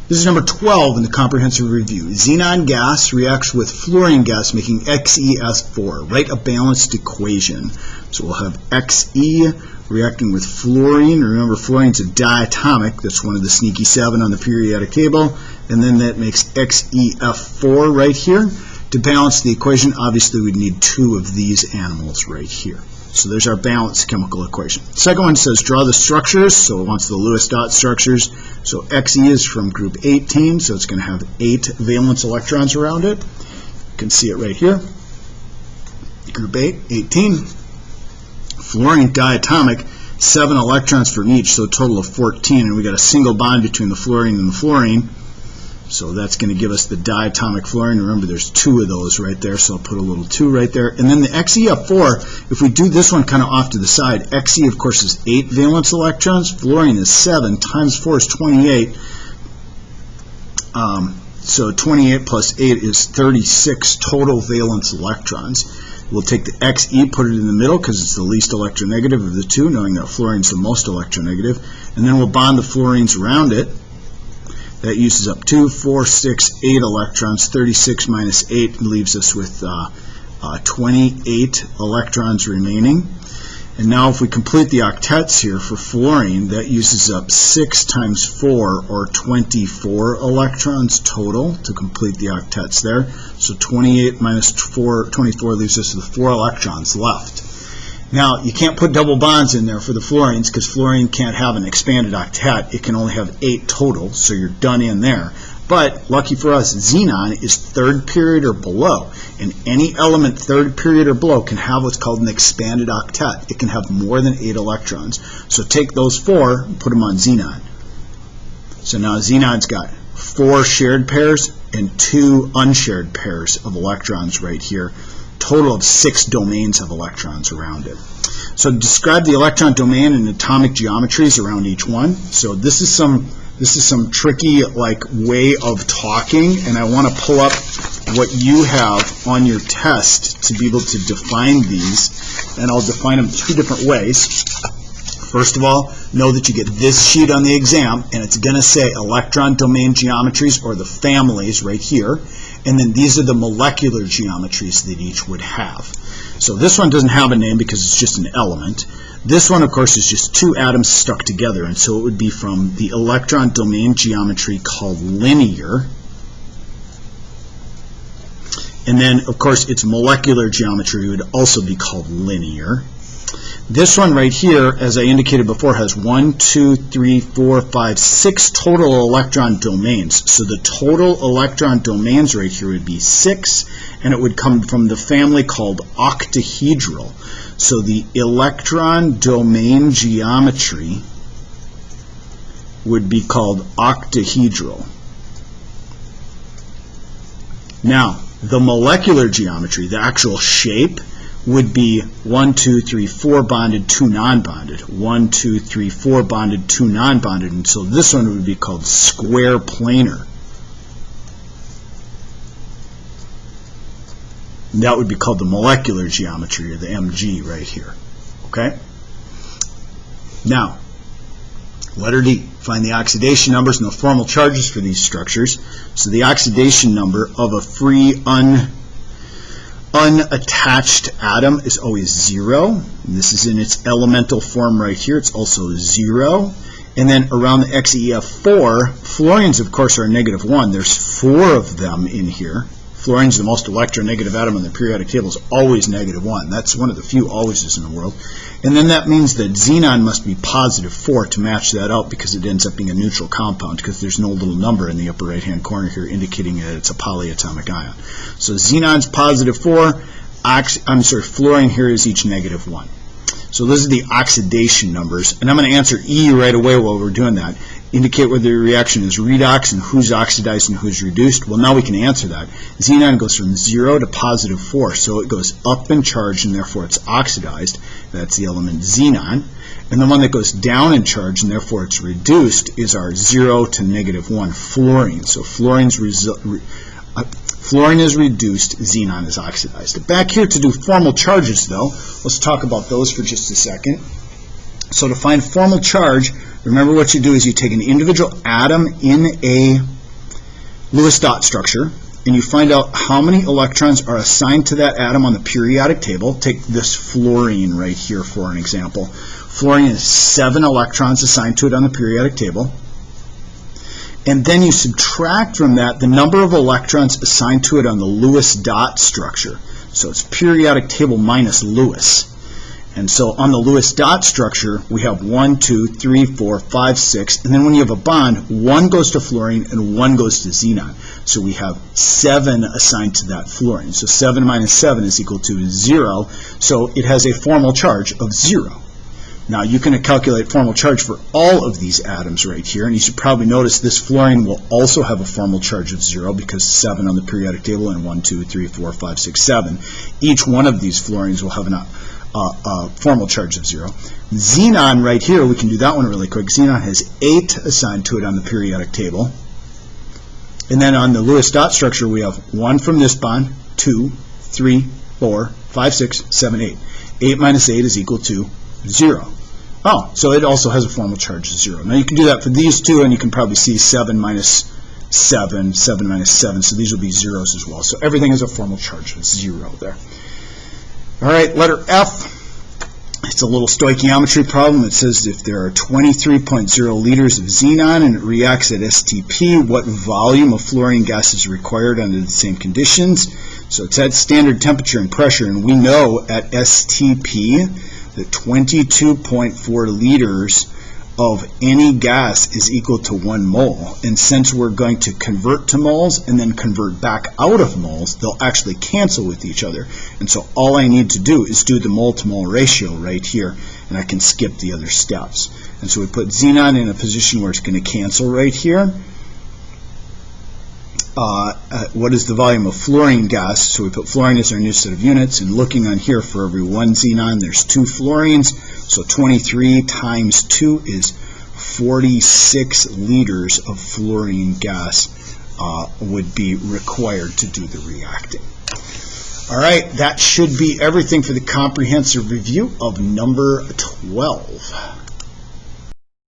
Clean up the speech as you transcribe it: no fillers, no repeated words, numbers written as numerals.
This is number 12 in the comprehensive review. Xenon gas reacts with fluorine gas, making XeS4. Write a balanced equation. So we'll have Xe reacting with fluorine. Remember, fluorine's a diatomic. That's one of the sneaky 7 on the periodic table. And then that makes XeF4 right here. To balance the equation, obviously we'd need 2 of these animals right here. So there's our balanced chemical equation. Second one says draw the structures, so it wants the Lewis dot structures. So Xe is from group 18, so it's going to have 8 valence electrons around it. You can see it right here. Group 8, 18. Fluorine diatomic, 7 electrons from each, so a total of 14. And we got a single bond between the fluorine and the fluorine. So that's going to give us the diatomic fluorine. Remember, there's 2 of those right there, so I'll put a little 2 right there. And then the XeF4, if we do this one kind of off to the side, Xe, of course, is 8 valence electrons. Fluorine is 7. Times 4 is 28. So 28 plus 8 is 36 total valence electrons. We'll take the Xe, put it in the middle because it's the least electronegative of the 2, knowing that fluorine's the most electronegative. And then we'll bond the fluorines around it. That uses up 2, 4, 6, 8 electrons. 36 minus 8 leaves us with 28 electrons remaining. And now if we complete the octets here for fluorine, that uses up 6 times 4, or 24 electrons total to complete the octets there. So 28 minus 24 leaves us with 4 electrons left. Now, you can't put double bonds in there for the fluorines because fluorine can't have an expanded octet. It can only have 8 total, so you're done in there. But, lucky for us, xenon is 3rd period or below. And any element 3rd period or below can have what's called an expanded octet. It can have more than 8 electrons. So take those 4 and put them on xenon. So now xenon's got 4 shared pairs and 2 unshared pairs of electrons right here. Total of 6 domains of electrons around it. So describe the electron domain and atomic geometries around each one. So this is some tricky way of talking, and I want to pull up what you have on your test to be able to define these, and I'll define them 2 different ways. First of all, know that you get this sheet on the exam, and it's going to say electron domain geometries, or the families right here. And then these are the molecular geometries that each would have. So this one doesn't have a name because it's just an element. This one, of course, is just 2 atoms stuck together, and so it would be from the electron domain geometry called linear. And then, of course, its molecular geometry would also be called linear. This one right here, as I indicated before, has 1, 2, 3, 4, 5, 6 total electron domains. So the total electron domains right here would be 6, and it would come from the family called octahedral. So the electron domain geometry would be called octahedral. Now, the molecular geometry, the actual shape, would be 1, 2, 3, 4 bonded, 2 non-bonded. 1, 2, 3, 4 bonded, 2 non-bonded. And so this one would be called square planar. And that would be called the molecular geometry, or the MG right here. Okay? Now, letter D. Find the oxidation numbers and the formal charges for these structures. So the oxidation number of a free unattached atom is always 0. And this is in its elemental form right here. It's also 0. And then around the XeF4, fluorines, of course, are -1. There's 4 of them in here. Fluorine's the most electronegative atom on the periodic table, is always -1. That's one of the few alwayses in the world. And then that means that xenon must be +4 to match that out, because it ends up being a neutral compound, because there's no little number in the upper right-hand corner here indicating that it's a polyatomic ion. So xenon's +4. Fluorine here is each -1. So those are the oxidation numbers. And I'm going to answer E right away while we're doing that. Indicate whether the reaction is redox and who's oxidized and who's reduced. Well, now we can answer that. Xenon goes from 0 to +4, so it goes up in charge, and therefore it's oxidized. That's the element xenon. And the one that goes down in charge, and therefore it's reduced, is our 0 to -1, fluorine. So fluorine is reduced, xenon is oxidized. Back here to do formal charges, though, let's talk about those for just a second. So to find formal charge, remember what you do is you take an individual atom in a Lewis dot structure, and you find out how many electrons are assigned to that atom on the periodic table. Take this fluorine right here for an example. Fluorine has 7 electrons assigned to it on the periodic table. And then you subtract from that the number of electrons assigned to it on the Lewis dot structure. So it's periodic table minus Lewis. And so on the Lewis dot structure, we have 1, 2, 3, 4, 5, 6, and then when you have a bond, 1 goes to fluorine and 1 goes to xenon. So we have 7 assigned to that fluorine. So 7 minus 7 is equal to 0. So it has a formal charge of 0. Now you can calculate formal charge for all of these atoms right here, and you should probably notice this fluorine will also have a formal charge of 0 because 7 on the periodic table and 1, 2, 3, 4, 5, 6, 7. Each one of these fluorines will have a formal charge of 0. Xenon right here, we can do that one really quick. Xenon has 8 assigned to it on the periodic table. And then on the Lewis dot structure, we have 1 from this bond, 2, 3, 4, 5, 6, 7, 8. 8 minus 8 is equal to 0. Oh, so it also has a formal charge of 0. Now you can do that for these two, and you can probably see 7 minus 7, 7 minus 7, so these will be zeros as well. So everything has a formal charge of 0 there. All right, letter F. It's a little stoichiometry problem. It says if there are 23.0 liters of xenon and it reacts at STP, what volume of fluorine gas is required under the same conditions? So it's at standard temperature and pressure, and we know at STP that 22.4 liters of any gas is equal to 1 mole. And since we're going to convert to moles and then convert back out of moles, they'll actually cancel with each other. And so all I need to do is do the mole to mole ratio right here, and I can skip the other steps. And so we put xenon in a position where it's going to cancel right here. What is the volume of fluorine gas? So we put fluorine as our new set of units, and looking on here, for every 1 xenon, there's 2 fluorines. So 23 times 2 is 46 liters of fluorine gas would be required to do the reacting. All right, that should be everything for the comprehensive review of number 12.